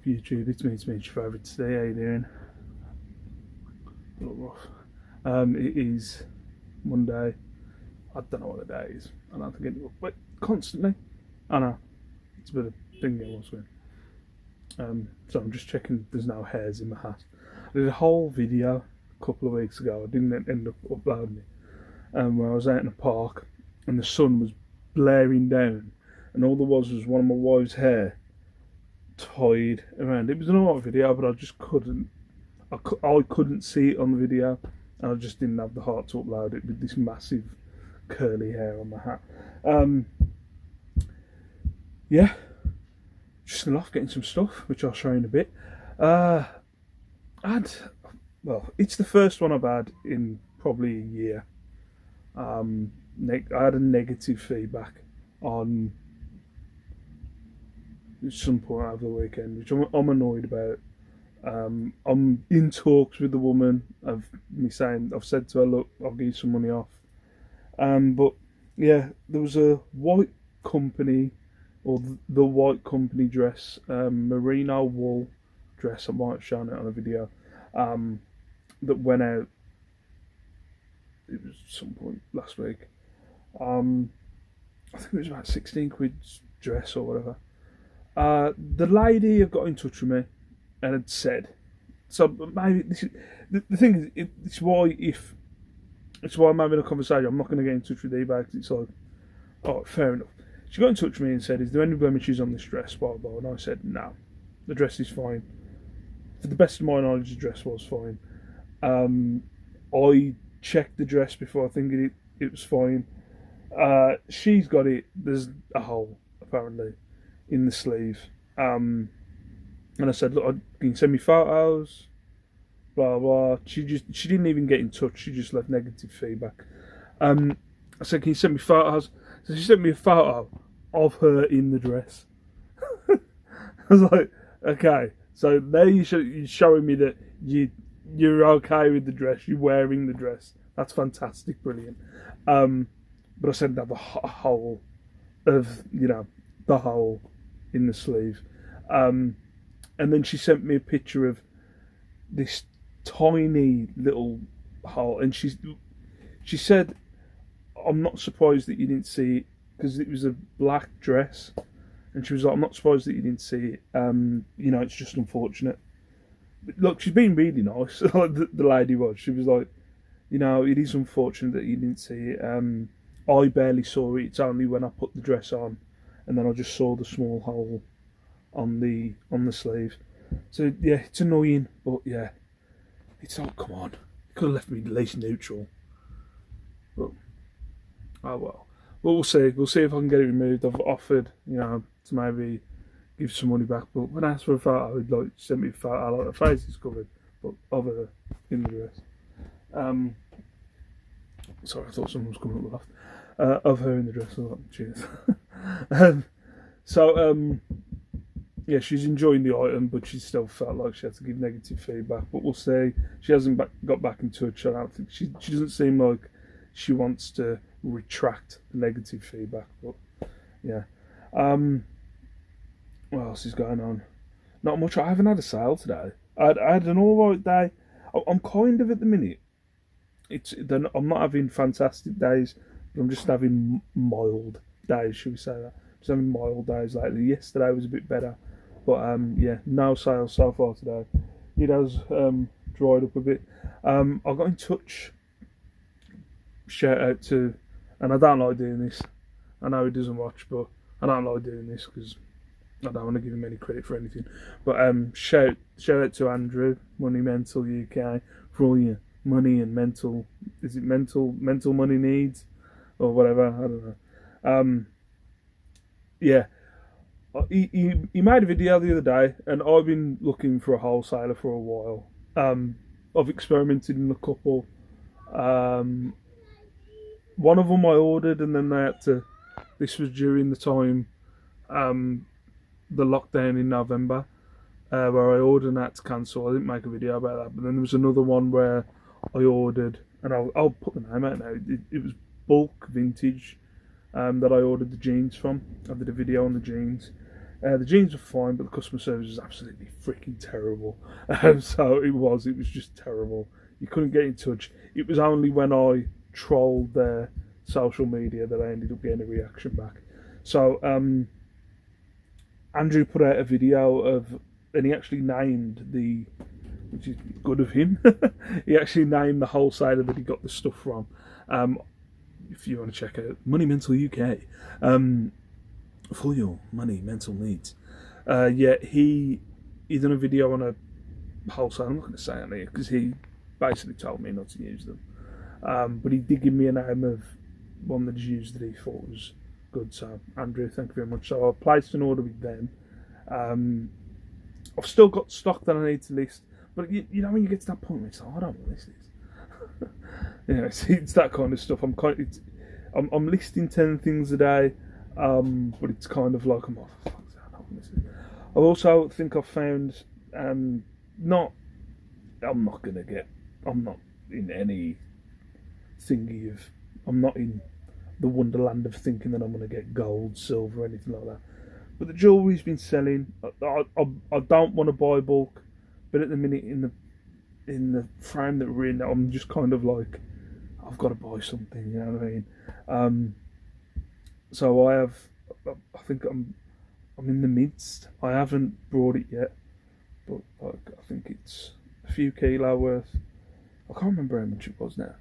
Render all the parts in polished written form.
YouTube? It's me, your favourite today. How you doing? A little rough. It is Monday. I don't know what the day is. I don't think it. Wait, constantly. I know. It's a bit of a thing I was with. So I'm just checking there's no hairs in my hat. I did a whole video a couple of weeks ago. I didn't end up uploading it. Where I was out in a park and the sun was blaring down, and all there was one of my wife's hair tied around. It was an alright video, but I just couldn't. I couldn't see it on the video, and I just didn't have the heart to upload it with this massive curly hair on my hat. Yeah, just off getting some stuff, which I'll show you in a bit. Well, it's the first one I've had in probably a year. I had a negative feedback on some point over the weekend, which I'm annoyed about. I'm in talks with the woman of me saying, I've said to her, look, I'll give you some money off. But yeah, there was a white company, or the white company dress, merino wool dress, I might have shown it on a video, that went out. It was some point last week. I think it was about 16 quid's dress or whatever. The lady had got in touch with me and had said, so maybe this is the thing is, it's why I'm having a conversation. I'm not going to get in touch with eBay because it's like, oh, fair enough. She got in touch with me and said, is there any blemishes on this dress? Blah, blah. And I said, no, the dress is fine. For the best of my knowledge, the dress was fine. I checked the dress before I think it was fine. She's got it. There's a hole apparently in the sleeve. And I said, look, can you send me photos? Blah blah. She didn't even get in touch. She just left negative feedback. I said, can you send me photos? So she sent me a photo of her in the dress. I was like, okay. So there you're showing me that you're okay with the dress. You're wearing the dress. That's fantastic, brilliant. But I said have a hole of, the hole in the sleeve. And then she sent me a picture of this tiny little hole, and she said, I'm not surprised that you didn't see it because it was a black dress, and she was like, I'm not surprised that you didn't see it. It's just unfortunate. But look, she's been really nice. the lady was. She was like, it is unfortunate that you didn't see it. I barely saw it. It's only when I put the dress on, and then I just saw the small hole on the sleeve. So yeah, it's annoying, but yeah, it's like, come on, you could have left me at least neutral. But oh well. We'll see. We'll see if I can get it removed. I've offered, to maybe give some money back. But when I asked for a photo, I would like send me a photo. Like, her face is covered, but of her in the dress. Sorry, I thought someone was coming up with of her in the dress. I was like, cheers. Yeah, she's enjoying the item, but she still felt like she had to give negative feedback. But we'll see. She hasn't got back in touch. I don't think she doesn't seem like she wants to retract the negative feedback. But yeah, what else is going on? Not much. I haven't had a sale today. I had an alright day. I'm kind of at the minute. I'm not having fantastic days, but I'm just having mild days. Should we say that? Just having mild days lately. Yesterday was a bit better. But yeah, no sales so far today. It has dried up a bit. I got in touch. Shout out to, and I don't like doing this. I know he doesn't watch, but I don't like doing this because I don't want to give him any credit for anything. But shout out to Andrew, Money Mental UK, for all your money and mental. Is it mental money needs or whatever? I don't know. Yeah. He made a video the other day, and I've been looking for a wholesaler for a while. I've experimented in a couple. One of them I ordered, and then they had to. This was during the time, the lockdown in November, where I ordered and had to cancel. I didn't make a video about that. But then there was another one where I ordered, and I'll put the name out now. It was Bulk Vintage, that I ordered the jeans from. I did a video on the jeans. The jeans were fine, but the customer service was absolutely freaking terrible. So it was just terrible. You couldn't get in touch. It was only when I trolled their social media that I ended up getting a reaction back. So Andrew put out a video of, and he actually named the, which is good of him. He actually named the wholesaler that he got the stuff from. If you want to check out Money Mental UK, for your money mental needs. Yeah, he done a video on a wholesale. I'm not going to say on here because he basically told me not to use them. But he did give me a name of one that he's used that he thought was good. So Andrew, thank you very much. So I placed an order with them. I've still got stock that I need to list, but you know when you get to that point where it's like, I don't want to list this. You know, it's that kind of stuff. I'm listing 10 things a day, but it's kind of like I'm off. I also think I've found I'm not in any thingy of, I'm not in the wonderland of thinking that I'm going to get gold, silver, or anything like that. But the jewellery's been selling. I don't want to buy bulk, but at the minute in the frame that we're in, I'm just kind of like, I've got to buy something. You know what I mean? So I think I'm in the midst. I haven't brought it yet, but like, I think it's a few kilo worth. I can't remember how much it was now.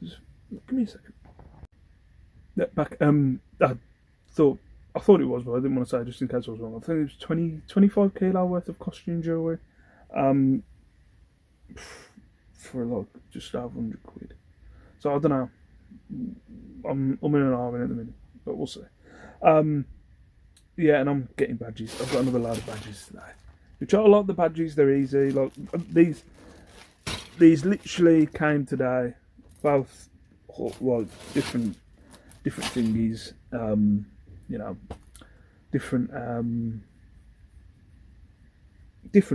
Just give me a second. Yeah, back. I thought it was, but I didn't want to say just in case I was wrong. I think it was 25 kilo worth of costume jewellery. For like just over 100 quid. So I don't know. I'm in an arm at the minute, but we'll see. Yeah, and I'm getting badges. I've got another load of badges today. Which I like the badges. They're easy. Like these literally came today. Both like different thingies. You know, different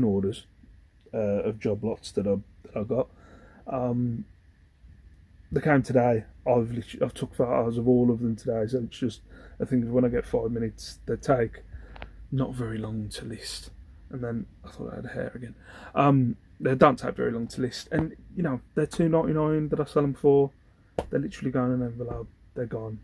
orders of job lots that I got. They came today. I've took photos of all of them today, so it's just, I think when I get 5 minutes, they take not very long to list. And then I thought I had a hair again. They don't take very long to list, and you know they're $2.99 that I sell them for. They're literally going in an envelope. They're gone.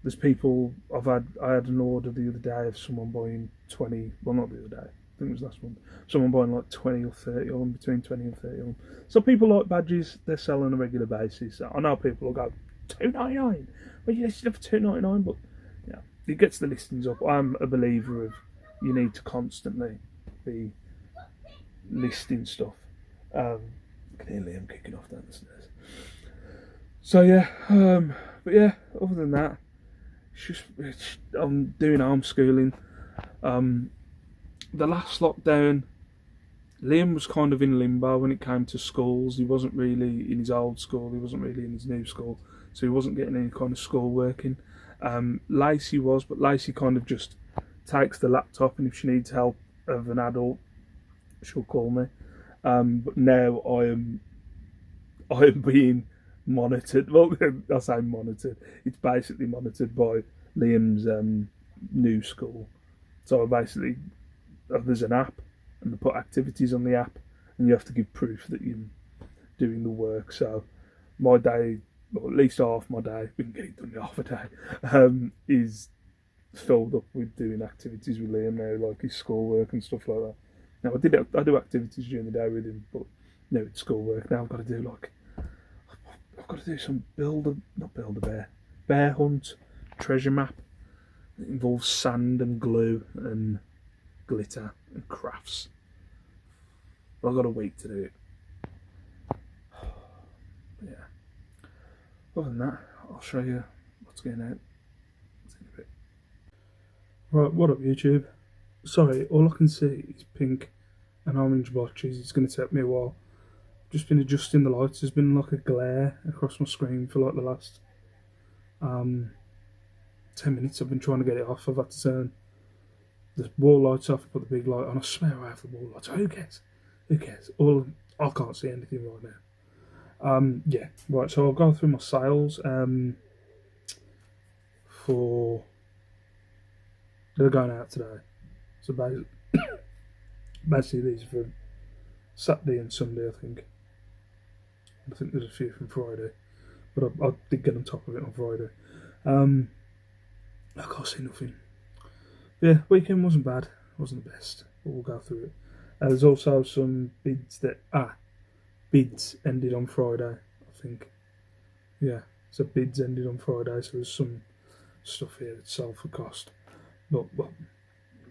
There's people I had an order the other day of someone buying 20. Well, not the other day. I think it was last month. Someone buying like 20 or 30 of them, between 20 and 30 of them. So people like badges. They sell on a regular basis. I know people will go $2.99. Well, you should have $2.99, but yeah, it gets the listings up. I'm a believer of you need to constantly be listing stuff. Clearly, I'm kicking off down the stairs. So yeah, but yeah, other than that, I'm doing homeschooling. The last lockdown, Liam was kind of in limbo when it came to schools. He wasn't really in his old school, he wasn't really in his new school, so he wasn't getting any kind of school working. Lacey was, but Lacey kind of just takes the laptop, and if she needs help of an adult, she'll call me. But now I am being monitored. Well, I say monitored. It's basically monitored by Liam's new school. So basically, there's an app, and they put activities on the app, and you have to give proof that you're doing the work. So my day, or at least half my day, we can get it done in half a day, is filled up with doing activities with Liam now, like his schoolwork and stuff like that. Now I do activities during the day with him, but no, it's schoolwork. Now I've got to do some bear hunt treasure map. It involves sand and glue and glitter and crafts. But I've got a week to do it. But yeah. Other than that, I'll show you what's going out. Right, what up YouTube? Sorry, all I can see is pink and orange blotches. It's going to take me a while. Just been adjusting the lights. There's been like a glare across my screen for like the last 10 minutes. I've been trying to get it off. I've had to turn the wall lights off, put the big light on. I swear I have the wall lights. Who cares? Who cares? I can't see anything right now. Yeah, right, so I'll go through my sales for They're going out today. So basically these are for Saturday and Sunday, I think. I think there's a few from Friday, but I did get on top of it on Friday. I can't see nothing. Yeah, weekend wasn't bad. Wasn't the best, but we'll go through it. There's also some bids ended on Friday, I think. Yeah, so bids ended on Friday, so there's some stuff here that's sold for cost. But, well,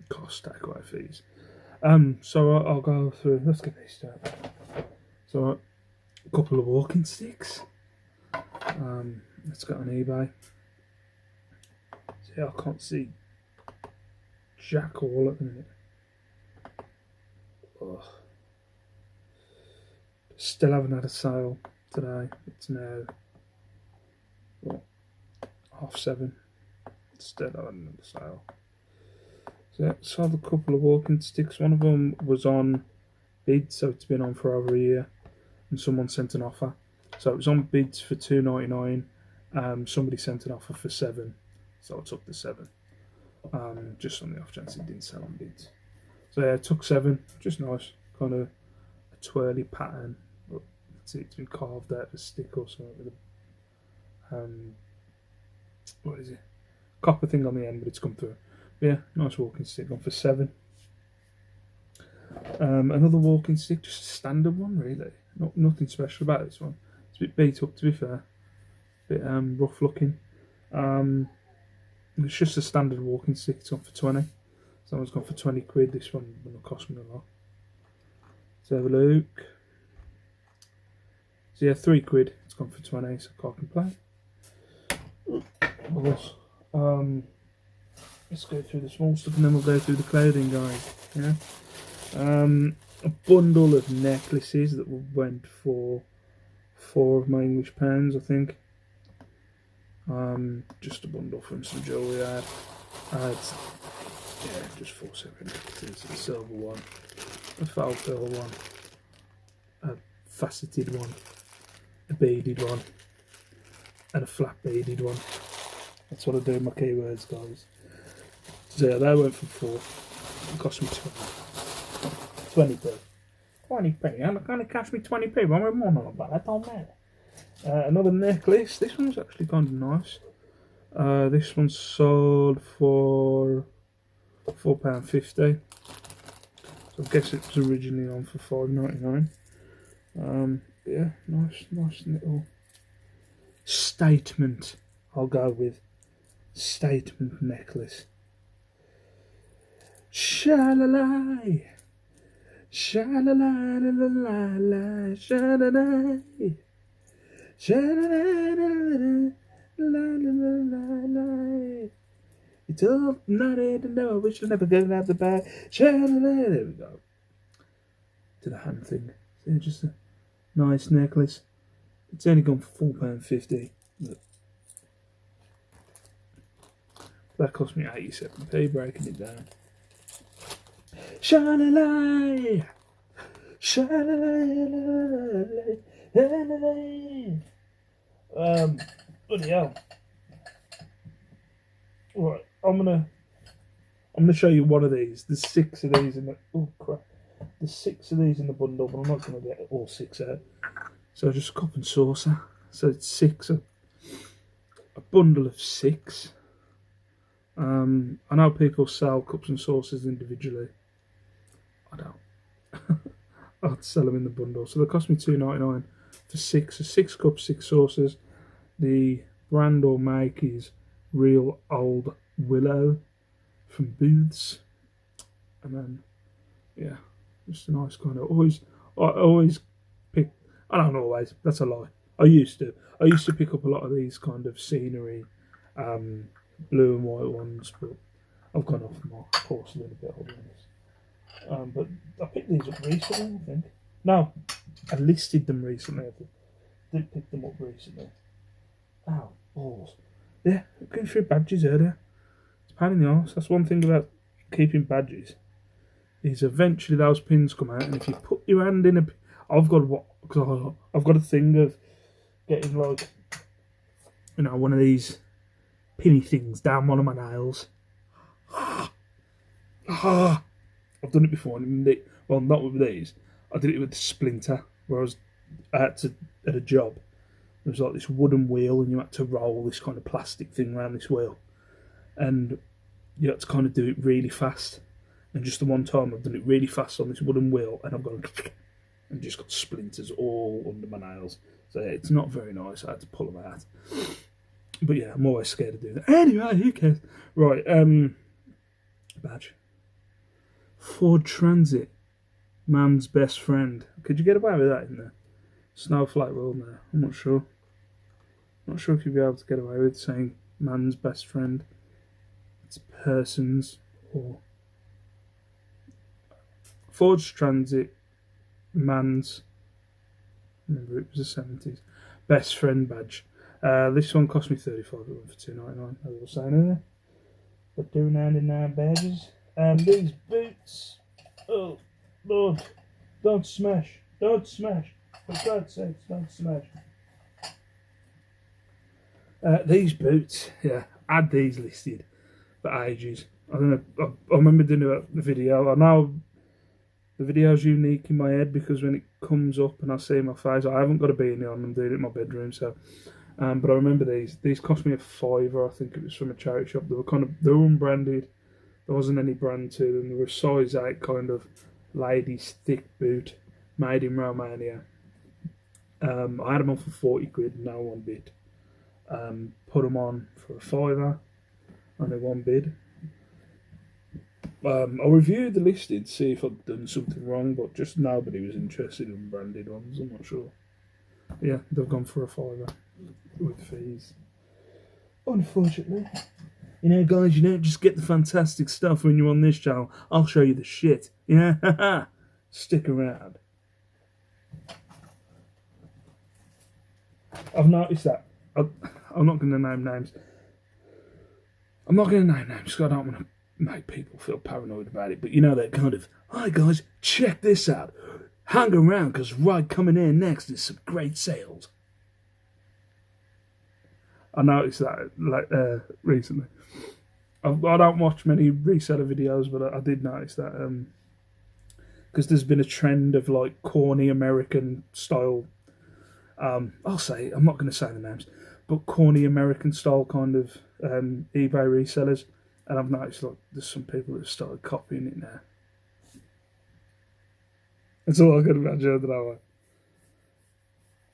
cost, take away fees. So I'll go through, let's get these started. So, a couple of walking sticks. Let's go on eBay. See, I can't see jack all at the minute. Oh. Still haven't had a sale today. It's now 7:30. Still haven't had a sale. So I sold a couple of walking sticks. One of them was on bid, so it's been on for over a year, and someone sent an offer. So it was on bids for $2.99. Somebody sent an offer for $7, so I took the $7. Just on the off chance it didn't sell on bids. So yeah, I took $7. Just nice, kind of a twirly pattern. But see, it's been carved out of a stick or something with a what is it? Copper thing on the end, but it's come through. But yeah, nice walking stick, on for $7. Another walking stick, just a standard one, really. Nothing special about this one. It's a bit beat up, to be fair. A bit rough looking. It's just a standard walking stick. It's on for 20. Someone's gone for 20 quid. This one will cost me a lot. Let's have a look. So yeah, 3 quid. It's gone for 20, so I can't complain. Let's go through the small stuff and then we'll go through the clothing, guys. Yeah. A bundle of necklaces that went for 4 of my English pounds, I think. Just a bundle from some jewellery I had. Just 4 separate necklaces. A silver one, a foul pearl one, a faceted one, a beaded one, and a flat beaded one. That's what I do in my keywords, guys. So yeah, they went for 4. It cost me 20p. 20p. How much it cost me 20p? Well, I'm more than that. That don't matter. Another necklace. This one's actually kind of nice. This one sold for £4.50. So I guess it was originally on for £5.99. Yeah, nice little statement. I'll go with statement necklace. Sha-la-la, sha-la-la-la-la-la, sha-la-la, sha-la-la-la-la-la-la. It's all night to know I wish I never get out the bag. Sha-la-la. There we go. To the hand thing. So just a nice necklace. It's only gone for £4.50. That cost me 87p, breaking it down. Sha-la-la, sha-la-la-la-la-la. Bloody hell. Right, I'm gonna show you one of these. There's 6 of these in the There's 6 of these in the bundle, but I'm not gonna get all 6 out. So just a cup and saucer. So it's 6, a bundle of 6. I know people sell cups and saucers individually. I don't. I'd sell them in the bundle. So they cost me $2.99 for 6. So 6 cups, 6 saucers. The brand or make is Real Old Willow from Booths. And then, yeah, just a nice kind of I always pick. I don't always. That's a lie. I used to pick up a lot of these kind of scenery. Blue and white ones, but I've gone off my course a little bit, I'll be honest. But I picked these up recently, I think. No, I listed them recently. I did pick them up recently. Ow, balls. Yeah, going through badges earlier. It's a pain in the arse. That's one thing about keeping badges. Is eventually those pins come out, and if you put your hand in I've got a thing of getting like, one of these pinny things down one of my nails. Ah, I've done it before. Well, not with these. I did it with the splinter, where I had to at a job. There was like this wooden wheel, and you had to roll this kind of plastic thing around this wheel, and you had to kind of do it really fast. And just the one time I've done it really fast on this wooden wheel, and I've gone and just got splinters all under my nails. So yeah, it's not very nice. I had to pull them out. But yeah, I'm always scared of doing that. Anyway, who cares? Right, badge. Ford Transit, man's best friend. Could you get away with that in the snowflake world now? I'm not sure. Not sure if you'd be able to get away with saying man's best friend. It's persons or Ford Transit, man's. Remember, it was the 70s. Best friend badge. This one cost me $35. It went for $2.99. As I was saying earlier. The $2.99 badges. These boots. Oh Lord! Don't smash! Don't smash! For God's sake, don't smash! These boots. Yeah, I had these listed for ages. I don't know. I remember doing a video. I know the video's unique in my head because when it comes up and I see my face, I haven't got a beanie on. I'm doing it in my bedroom, so. But I remember these. These cost me a $5. I think it was from a charity shop. They were unbranded. There wasn't any brand to them. They were a size 8 kind of ladies thick boot made in Romania. I had them on for 40 quid. No one bid. Put them on for a $5. Only one bid. I reviewed the listing to see if I'd done something wrong, but just nobody was interested in branded ones. I'm not sure. Yeah, they've gone for a $5 with fees. Unfortunately. You know, guys, you don't just get the fantastic stuff when you're on this channel. I'll show you the shit. Yeah? Stick around. I've noticed that. I'm not going to name names. I'm not going to name names because I don't want to make people feel paranoid about it. But you know that kind of, hi guys, check this out. Hang around because right coming in next is some great sales. I noticed that recently. I don't watch many reseller videos, but I did notice that because there's been a trend of like corny American style. I'll say I'm not going to say the names, but corny American style kind of eBay resellers, and I've noticed like there's some people that have started copying it now. That's all I can imagine. I don't know why.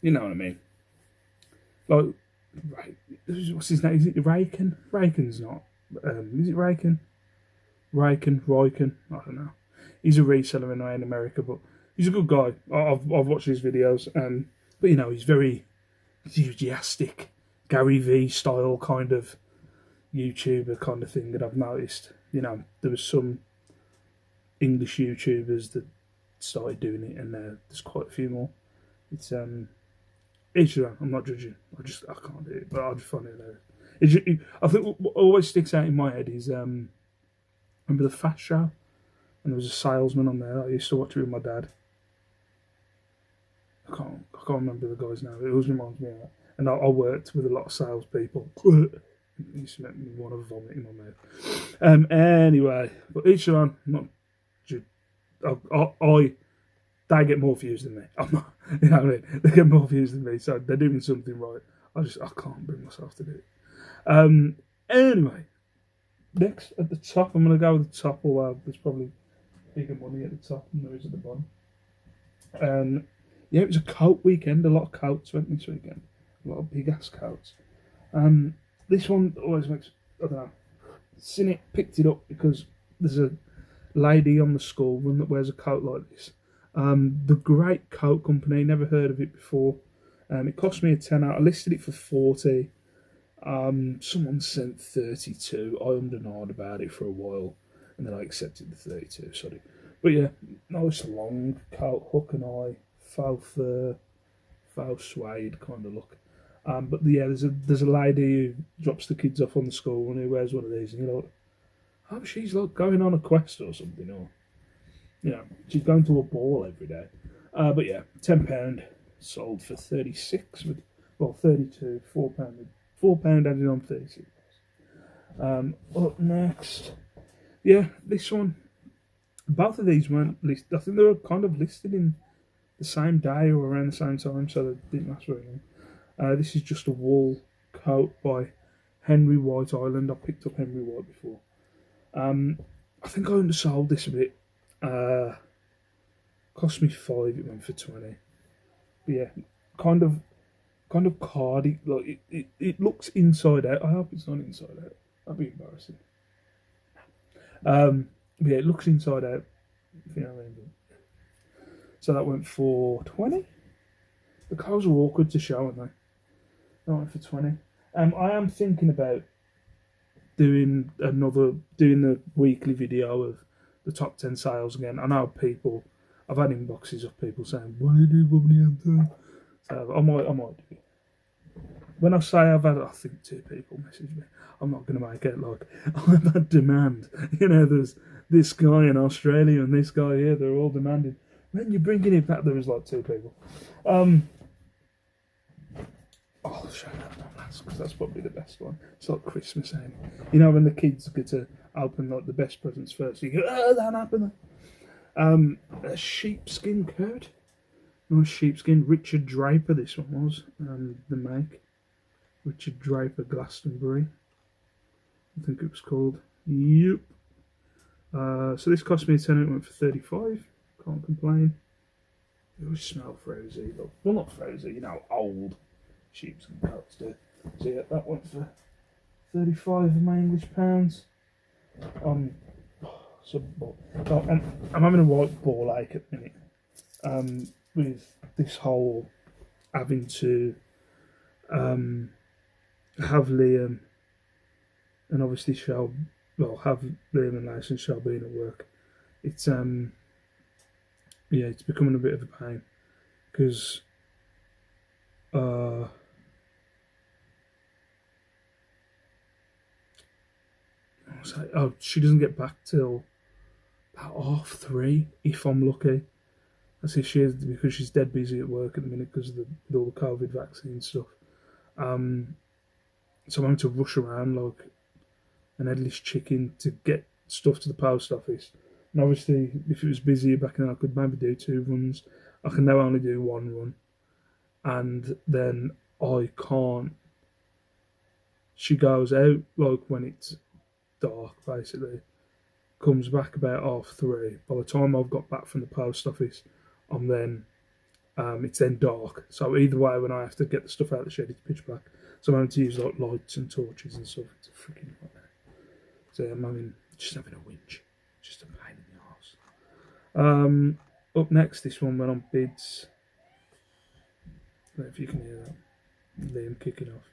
You know what I mean? Like, right? What's his name? Is it Raken? Raken's not. Is it Raken? Raken? I don't know. He's a reseller in America, but he's a good guy. I've watched his videos, but you know he's very enthusiastic, Gary V style kind of YouTuber kind of thing that I've noticed. You know, there was some English YouTubers that started doing it, and there's quite a few more. It's each of them. I'm not judging. I can't do it, but I just find it hilarious. I think what always sticks out in my head is remember the Fast Show, and there was a salesman on there. I used to watch it with my dad. I can't remember the guy's name. It always reminds me of that. And I worked with a lot of salespeople. It used to make me want to vomit in my mouth. Anyway, but each one, not. They get more views than me. I'm not, you know what I mean? They get more views than me, so they're doing something right. I can't bring myself to do it. Anyway, next at the top, I'm going to go with the top, although there's probably bigger money at the top than there is at the bottom. Yeah, it was a coat weekend. A lot of coats went this weekend. A lot of big ass coats. This one always makes, I don't know, seen it, picked it up because there's a lady on the school run that wears a coat like this. The Great Coat Company, never heard of it before. It cost me a tenner. I listed it for 40. Someone sent 32. I ummed and ahed about it for a while, and then I accepted the 32. Sorry, but yeah, nice long coat, hook and eye, faux fur, faux suede kind of look. But yeah, there's a lady who drops the kids off on the school and who wears one of these, and you're like, oh, she's like going on a quest or something, or you know, she's going to a ball every day. But yeah, £10 sold for 36 with 32, £4 added on 36. Up next, Yeah, this one. Both of these weren't listed. I think they were kind of listed in the same day or around the same time, so they didn't last very long. This is just a wool coat by Henry White Island. I picked up Henry White before. I think I undersold this a bit. Cost me 5. It went for 20. But yeah, kind of cardy. Like it looks inside out. I hope it's not inside out. That'd be embarrassing. But yeah, it looks inside out. If you know what I mean. So that went for 20. The cars are awkward to show, aren't they? That went for 20. I am thinking about doing the weekly video of the top 10 sales again. I know I've had inboxes of people saying, "What do you do, Bobby?" So I might do it. When I say I've had, I think 2 people message me. I'm not going to make it like I've had demand. There's this guy in Australia and this guy here. They're all demanding. When you're bringing it back, there was like 2 people. I'll show that one last because that's probably the best one. It's like Christmas, ain't it? When the kids get to open like the best presents first, you go, "Oh, that happened." A sheepskin coat. Nice sheepskin. Richard Draper, this one was. The make. Richard Draper Glastonbury. I think it was called. Yep. So this cost me a tenner. It went for 35. Can't complain. It always smell frozy. Well, not frozy, old sheepskin coats do. So yeah, that went for 35 of my English pounds. So I'm having a right ball ache at the minute. With this whole having to have Liam and obviously have Liam and Mason Shell being at work. It's it's becoming a bit of a pain because she doesn't get back till about 3:30 if I'm lucky. That's if she is, because she's dead busy at work at the minute because of with all the COVID vaccine stuff. So I'm having to rush around like an headless chicken to get stuff to the post office. And obviously, if it was busier back then, I could maybe do 2 runs. I can now only do 1 run. And then I can't. She goes out like when it's dark, basically. Comes back about 3:30. By the time I've got back from the post office, it's then dark. So either way, when I have to get the stuff out of the shed, it's pitch black. So I'm having to use like lights and torches and stuff. It's a freaking nightmare. So I'm just having a winch. Just a pain in the arse. Up next, this one went on bids. I don't know if you can hear that. Liam kicking off.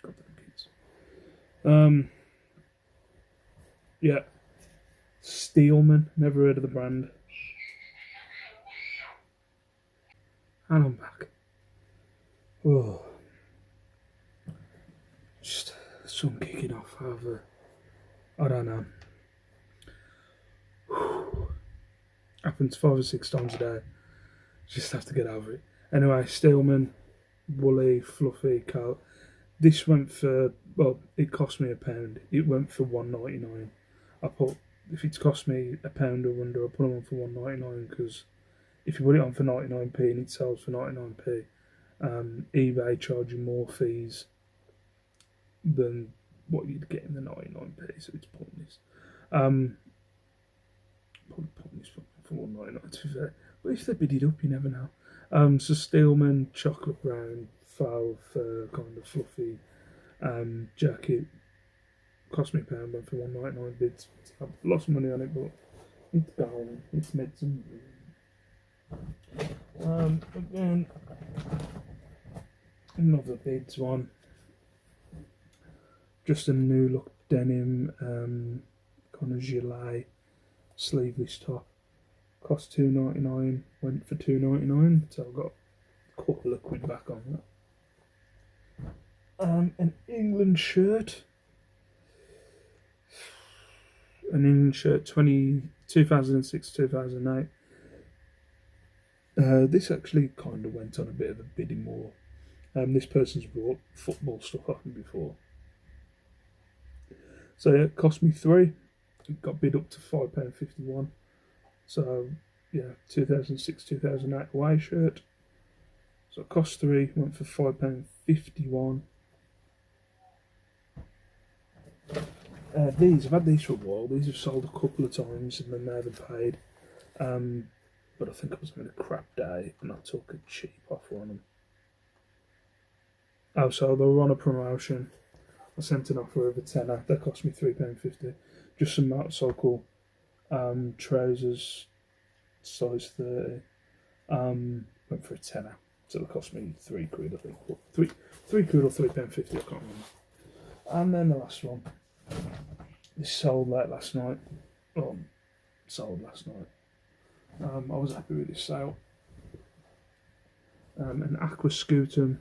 Goddamn kids. Yeah. Steelman. Never heard of the brand. And I'm back. Oh. Just sun kicking off over. I don't know. Happens 5 or 6 times a day. Just have to get over it. Anyway, Steelman, woolly, fluffy coat. This went for, it cost me £1. It went for $1.99. If it's cost me £1 or under, I put them on for $1.99 because if you put it on for 99p and it sells for 99p, eBay charge you more fees than what you'd get in the 99p, so it's pointless. Probably pointless for $1.99 to be fair. But if they bid it up, you never know. So Steelman, chocolate brown, faux fur, kind of fluffy jacket. Cost me £1, went for $1.99 bids. I've lost money on it, but it's gone. It's made some room. Again, another bids one. Just a new look denim, kind of gilet, sleeveless top. Cost $2.99, went for $2.99, so I've got a couple of quid back on that. An England shirt. 2006, 2008. This actually kind of went on a bit of a bidding war. This person's brought football stuff off me before. So it cost me £3. It got bid up to £5.51. So yeah, 2006, 2008 away shirt. So it cost £3, went for £5.51. These, I've had these for a while. These have sold a couple of times and then they haven't paid. But I think I was having a crap day and I took a cheap offer on them. Oh, so they were on a promotion. I sent an offer of a tenner. That cost me £3.50. Just some motorcycle trousers, size 30. Went for a tenner. So it cost me £3, I think. Three quid or £3.50, I can't remember. And then the last one. This sold late last night. Oh, sold last night. I was happy with this sale. An aquascutum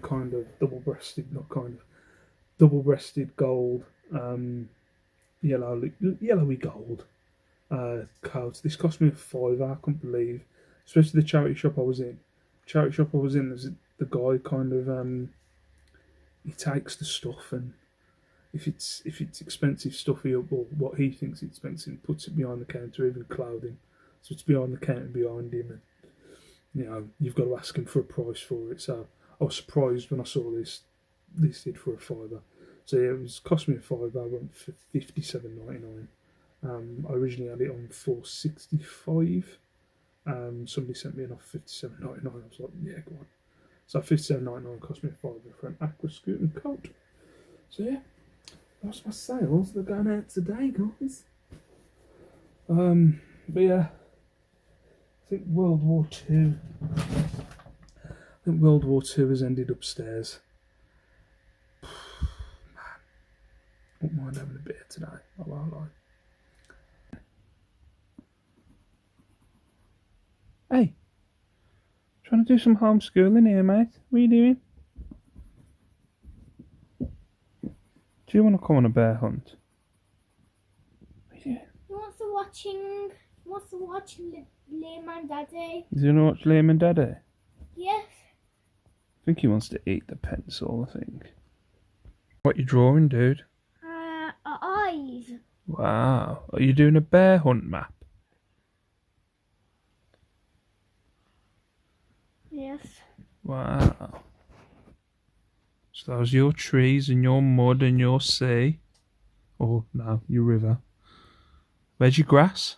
kind of double-breasted, not kind of, double-breasted gold, yellowy gold coat. This cost me £5. I couldn't believe, especially the charity shop I was in. There's the guy kind of he takes the stuff, and if it's expensive stuff, or what he thinks is expensive, puts it behind the counter, even clothing. So it's behind the counter behind him, and you know you've got to ask him for a price for it. So I was surprised when I saw this listed for £5. So yeah, it was cost me £5. I went for £57.99. I originally had it on £4.65. Somebody sent me an offer £57.99. I was like, yeah, go on. So £57.99 cost me £5 for an aquascutum coat. So yeah, that's my sales. They're going out today, guys. But yeah, I think World War II has ended upstairs. Man, I wouldn't mind having a beer today. I won't lie. Hey, trying to do some homeschooling here, mate. What are you doing? Do you want to come on a bear hunt? What are you doing? He wants to watch Liam and Daddy. Do you want to watch Liam and Daddy? Yes. I think he wants to eat the pencil, I think. What you drawing, dude? Eyes. Wow. Are you doing a bear hunt map? Yes. Wow. So those are your trees and your mud and your sea. Or, no, your river. Where's your grass?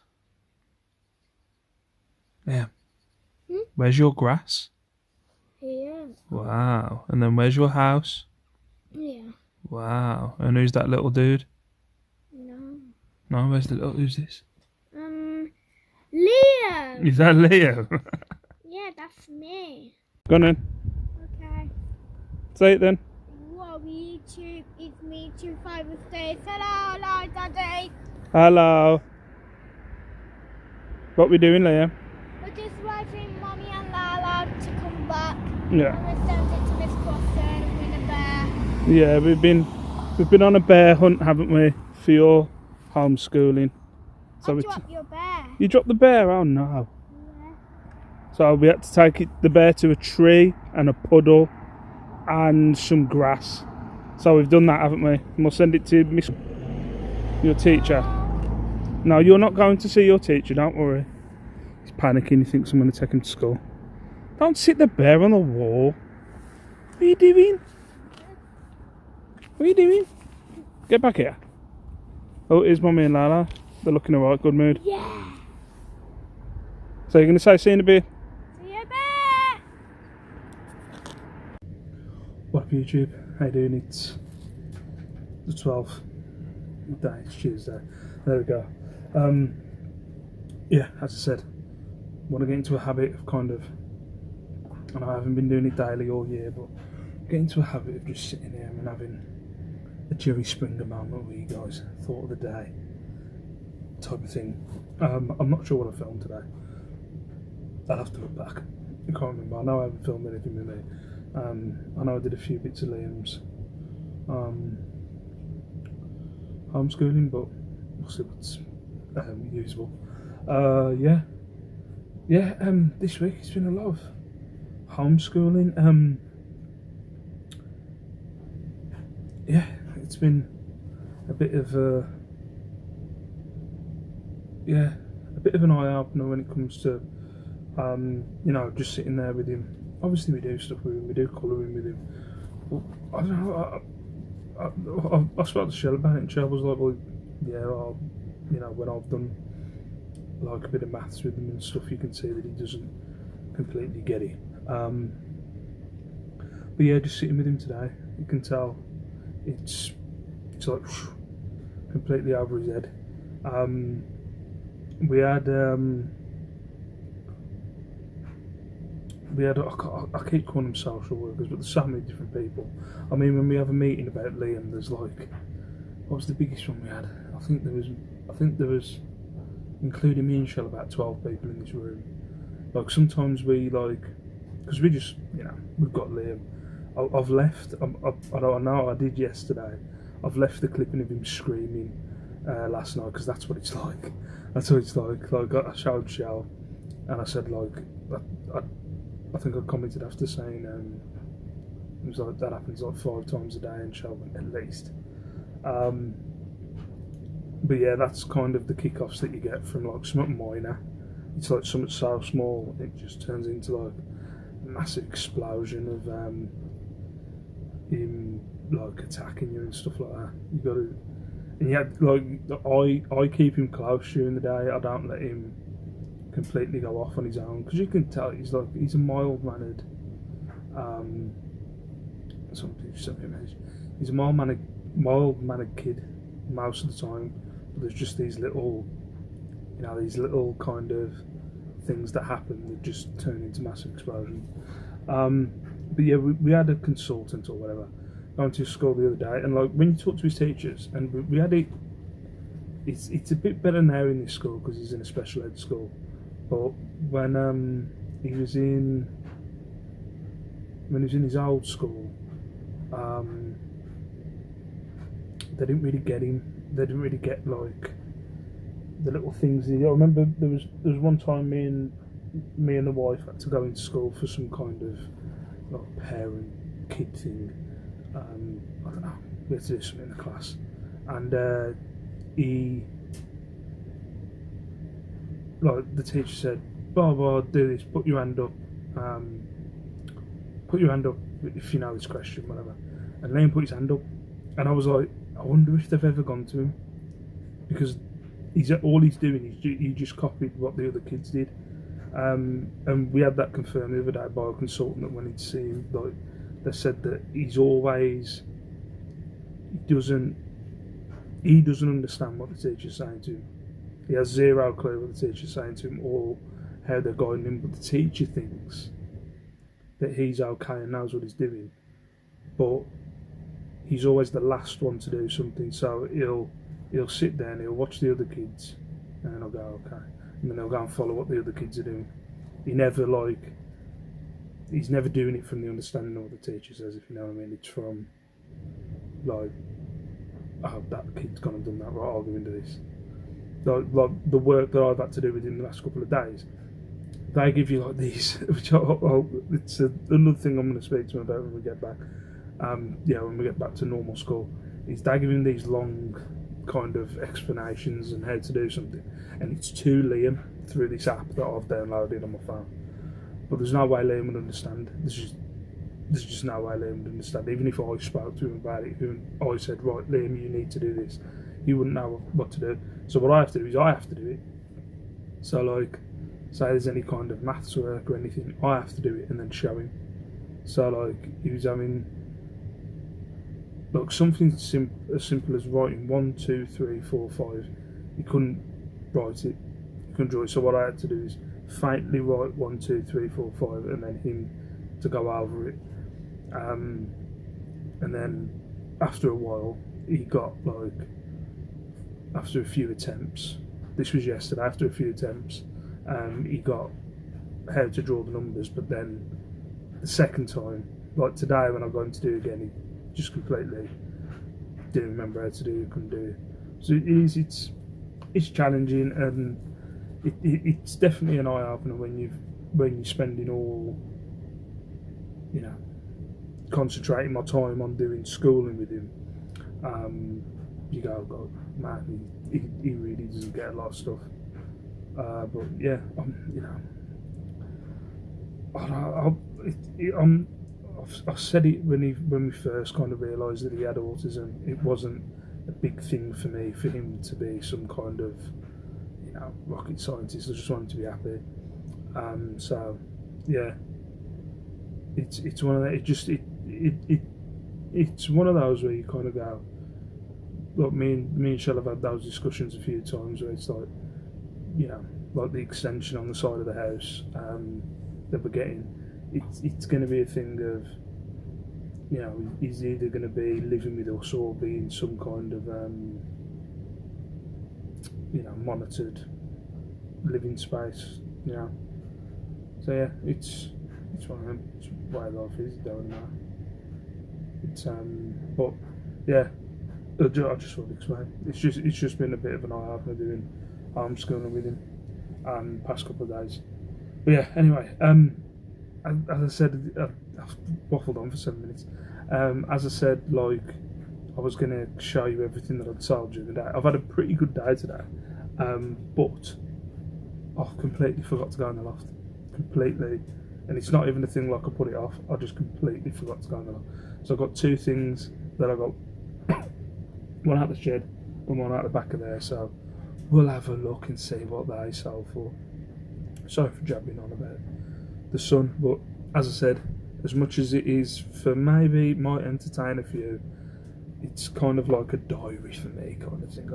Yeah. Where's your grass? Here. Wow. And then where's your house? Yeah. Wow. And who's that little dude? No. No, where's the little... Who's this? Leo. Is that Leo? Yeah, that's me. Go on then. Okay. Say it then. Whoa, YouTube, it's me, 256. Hello, Daddy. Hello. What we doing, Leo? We're just waiting Mommy and Lala to come back. Yeah. And we're sent it to Miss Crossing with a bear. Yeah, we've been on a bear hunt, haven't we, for your homeschooling. So I dropped your bear. You dropped the bear? Oh no. Yeah. So we had to take the bear to a tree and a puddle and some grass. So we've done that, haven't we? And we'll send it to your teacher. No, you're not going to see your teacher, don't worry. He's panicking, he thinks I'm going to take him to school. Don't sit the bear on the wall. What are you doing? What are you doing? Get back here. Oh, here's Mummy and Lala. They're looking alright, good mood. Yeah. So you're going to say see you in a bit? See you, bear. What up YouTube? How you doing? It's the 12th. What day? It's Tuesday. There we go. Yeah, as I said, want to get into a habit of kind of, I know I haven't been doing it daily all year, but get into a habit of just sitting here and having a Jerry Springer moment with you guys, thought of the day type of thing. I'm not sure what I filmed today. I'll have to look back. I can't remember. I know I haven't filmed anything with me. I know I did a few bits of Liam's homeschooling, but we'll see what's usable. This week it's been a lot of yeah, it's been a bit of an eye opener when it comes to just sitting there with him. Obviously, we do stuff with him, we do colouring with him. But I don't know. I spoke to Shell about it, and Shell was like, "Well, yeah, when I've done like a bit of maths with him and stuff, you can see that he doesn't completely get it." But yeah, just sitting with him today, you can tell it's like completely over his head. We had I keep calling them social workers, but there's so many different people. I mean, when we have a meeting about Liam, there's like, what was the biggest one we had? I think there was, including me and Shell, about 12 people in this room. Like sometimes we because we just, we've got Liam. I've left. I know I did yesterday. I've left the clipping of him screaming last night because that's what it's like. That's what it's like. Like I showed Shell, and I said I think I commented after saying it was like that happens like 5 times a day, and Shell went at least. But yeah, that's kind of the kickoffs that you get from like something minor. It's like something so small, it just turns into like a massive explosion of him like attacking you and stuff like that. You got to, and yeah, I keep him close during the day. I don't let him completely go off on his own, because you can tell he's a mild mannered. He's a mild mannered kid most of the time. But there's just these little kind of things that happen that just turn into massive explosions. But yeah, we had a consultant or whatever going to school the other day, and like when you talk to his teachers, and we had it. It's a bit better now in this school because he's in a special ed school. But when he was in his old school, they didn't really get him. They didn't really get like the little things. I remember there was one time me and the wife had to go into school for some kind of like parent kid thing. I don't know. We had to do something in the class, and the teacher said, "Blah, do this. Put your hand up. Put your hand up if you know this question, whatever." And Liam put his hand up, and I was like, I wonder if they've ever gone to him, because all he's doing is he just copied what the other kids did. And we had that confirmed the other day by a consultant that wanted to see him. Like, they said that he doesn't understand what the teacher's saying to him. He has zero clue what the teacher's saying to him or how they're guiding him, but the teacher thinks that he's okay and knows what he's doing, but he's always the last one to do something. So he'll sit there and he'll watch the other kids, and then I'll go okay, and then he'll go and follow what the other kids are doing. He's never doing it from the understanding of what the teacher says, if you know what I mean. It's from like, oh, that kid's gone and done that, right, I'll go into this. Like the work that I've had to do with him the last couple of days, they give you like these, which it's another thing I'm going to speak to him about when we get back. When we get back to normal school, is they give him these long kind of explanations on how to do something, and it's to Liam through this app that I've downloaded on my phone. But there's no way Liam would understand. There's just no way Liam would understand. Even if I spoke to him about it, and I said, right, Liam, you need to do this, he wouldn't know what to do. So what I have to do is I have to do it. So like, say there's any kind of maths work or anything, I have to do it and then show him. So like, he was having like something as simple as writing 1, 2, 3, 4, 5. He couldn't write it. He couldn't draw it. So what I had to do is faintly write 1, 2, 3, 4, 5, and then him to go over it. And then after a while, he got like, after a few attempts, this was yesterday, after a few attempts, he got how to draw the numbers. But then the second time, like today when I got him to do it again, he just completely didn't remember how to do it, couldn't do it. So it's challenging, and it's definitely an eye opener when you're spending all, concentrating my time on doing schooling with him, you go, God, man, he really doesn't get a lot of stuff. But yeah, you know, I said it when we first kind of realised that he had autism. It wasn't a big thing for me for him to be some kind of, you know, rocket scientist. I just want him to be happy. So yeah, it's one of that. It's one of those where you kind of go. Look, me and Shell have had those discussions a few times where it's like, you know, like the extension on the side of the house that we're getting. It's going to be a thing of, you know, he's either going to be living with us or be in some kind of, you know, monitored living space, you know. So yeah, it's one of them. It's way life is doing that. It's but yeah, I just want to explain. It's just been a bit of an eye opener doing homeschooling with him past couple of days. But yeah, anyway, as I said, I've waffled on for 7 minutes. As I said, like, I was going to show you everything that I'd sold during the day. I've had a pretty good day today, but I completely forgot to go in the loft. Completely. And it's not even a thing like I put it off. I just completely forgot to go in the loft. So I've got two things that I got. One out the shed and one out the back of there. So we'll have a look and see what they sell for. Sorry for jabbing on about the sun, but as I said, as much as it is for maybe might entertain a few, it's kind of like a diary for me kind of thing.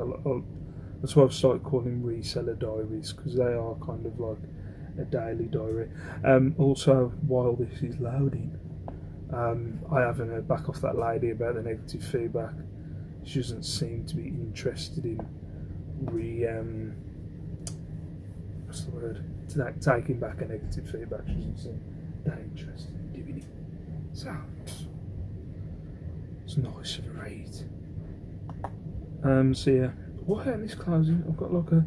That's why I've started calling Reseller Diaries, because they are kind of like a daily diary. Also, while this is loading, I haven't heard back off that lady about the negative feedback. She doesn't seem to be interested in what's the word? Taking back a negative feedback. She doesn't seem that interested in doing it. So it's nice of her eight. So yeah, why aren't this closing? I've got like a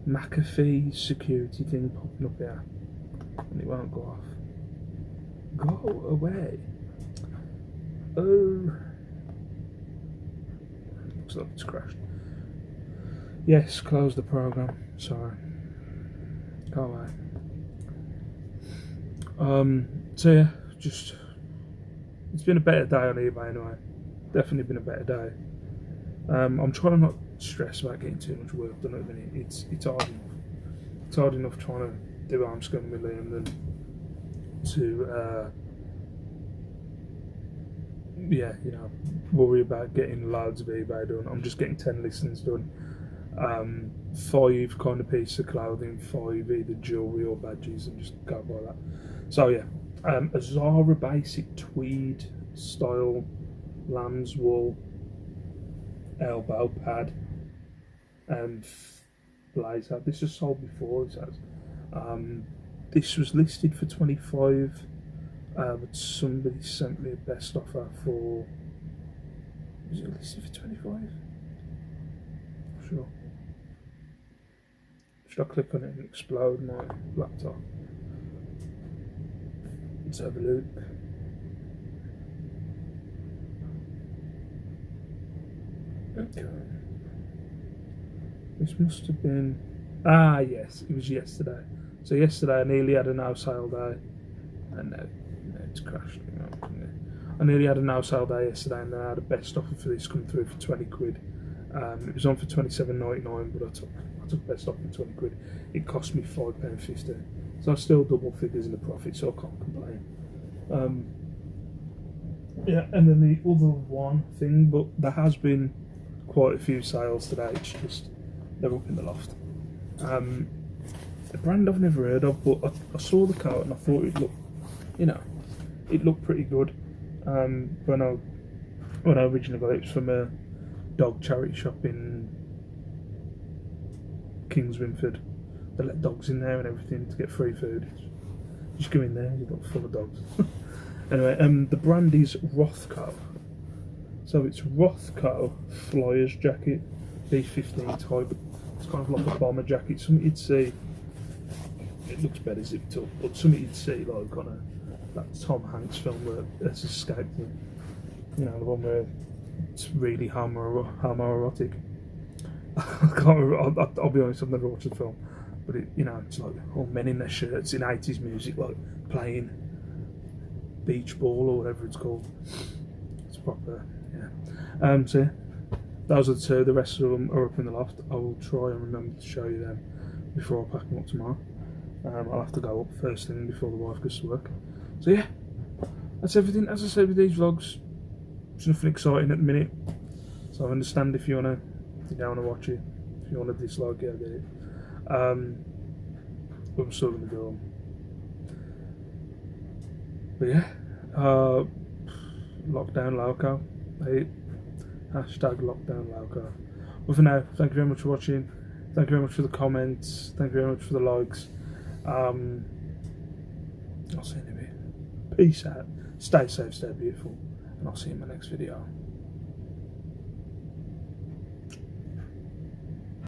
McAfee security thing popping up here, and it won't go off. Go away. Oh, looks like it's crashed. Yes, close the program. Sorry. Go away. So yeah, just it's been a better day on eBay anyway. Definitely been a better day. I'm trying to not stress about getting too much work done at the minute. It's hard enough. It's hard enough trying to do homeschooling with Liam than to yeah, you know, worry about getting loads of eBay done. I'm just getting 10 listings done. 5 kind of pieces of clothing, 5 either jewellery or badges, and just go by that. So yeah, a Zara basic tweed style lamb's wool elbow pad and blazer. This was sold before, it says. This was listed for 25, but somebody sent me a best offer for, was it listed for 25? Sure. Should I click on it and explode my laptop? Let's have a look. Okay. This must have been... Ah, yes, it was yesterday. So yesterday I nearly had a no sale day. And no, it's crashed. I nearly had a no sale day yesterday, and then I had a best offer for this come through for 20 quid. It was on for £27.99, but I took best offer for 20 quid. It cost me £5.50. So I still double figures in the profit, so I can't complain. Yeah, and then the other one thing, but there has been quite a few sales today. It's just they're up in the loft. A brand I've never heard of, but I saw the coat and I thought it looked, you know, it looked pretty good. When I originally got it, it was from a dog charity shop in Kings Winford. They let dogs in there and everything to get free food. Just go in there, you've got full of dogs. Anyway, the brand is Rothko. So it's Rothko Flyers jacket, B15 type. It's kind of like a bomber jacket. Something you'd see. It looks better zipped up, but something you'd see like on that Tom Hanks film where it's escaped him. You know, the one where it's really homoerotic. I can't remember, I'll be honest, I've never watched the film, but it's like all men in their shirts in 80s music, like playing beach ball or whatever it's called. It's proper, yeah. So yeah, those are the two. The rest of them are up in the loft. I will try and remember to show you them before I pack them up tomorrow. I'll have to go up first thing before the wife goes to work. So yeah, that's everything. As I said with these vlogs, there's nothing exciting at the minute. So I understand if you don't want to watch it, if you want to dislike it, I get it. But I'm still going to do them. But yeah, lockdown loco. Hashtag lockdown loco. But for now, thank you very much for watching. Thank you very much for the comments. Thank you very much for the likes. I'll see you in a bit. Peace out. Stay safe, stay beautiful. And I'll see you in my next video.